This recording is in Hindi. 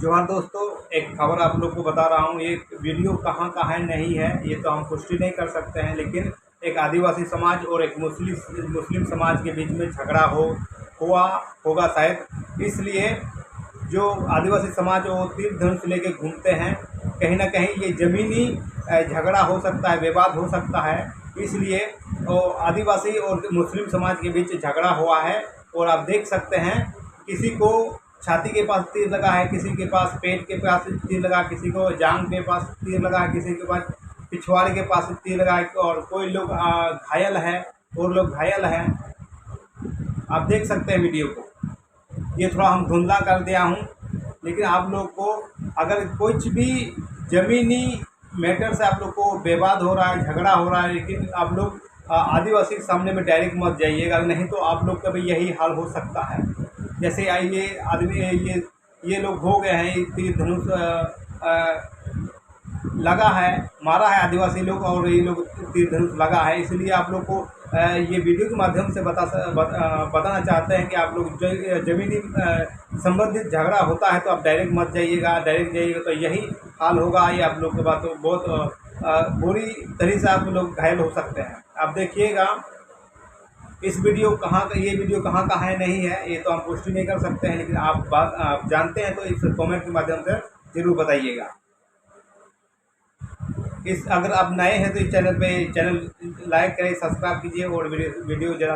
जोहार दोस्तों, एक खबर आप लोग को बता रहा हूँ। ये वीडियो कहाँ का है नहीं है ये तो हम पुष्टि नहीं कर सकते हैं, लेकिन एक आदिवासी समाज और एक मुस्लिम समाज के बीच में झगड़ा हुआ होगा शायद। इसलिए जो आदिवासी समाज वो तीर धनुष लेके घूमते हैं, कहीं ना कहीं ये ज़मीनी झगड़ा हो सकता है, विवाद हो सकता है। इसलिए वो आदिवासी और मुस्लिम समाज के बीच झगड़ा हुआ है। और आप देख सकते हैं, किसी को छाती के पास तीर लगा है, किसी के पास पेट के पास तीर लगा, किसी को जांघ के पास तीर लगा है, किसी के पास पिछवाड़े के पास तीर लगा है, और कोई लोग घायल है और लोग घायल हैं। आप देख सकते हैं वीडियो को। ये थोड़ा हम धुंधला कर दिया हूँ, लेकिन आप लोग को अगर कुछ भी ज़मीनी मैटर से आप लोग को विवाद हो रहा है, झगड़ा हो रहा है, लेकिन आप लोग आदिवासी के सामने में डायरेक्ट मत जाइएगा, नहीं तो आप लोग का भी यही हाल हो सकता है। जैसे ये आदमी ये लोग हो गए हैं, तीर धनुष लगा है, मारा है आदिवासी लोग, और ये लोग तीर धनुष लगा है। इसलिए आप लोग को ये वीडियो के माध्यम से बताना चाहते हैं कि आप लोग ज़मीनी संबंधित झगड़ा होता है तो आप डायरेक्ट मत जाइएगा। डायरेक्ट जाइएगा तो यही हाल होगा। ये आप लोग के बात तो बहुत बुरी तरह से आप लोग घायल हो सकते हैं। आप देखिएगा इस वीडियो ये वीडियो कहाँ का है नहीं है ये तो हम पुष्टि नहीं कर सकते हैं, लेकिन आप जानते हैं तो इस कमेंट के माध्यम से ज़रूर बताइएगा। अगर आप नए हैं तो इस चैनल लाइक करें, सब्सक्राइब कीजिए और वीडियो ज़रा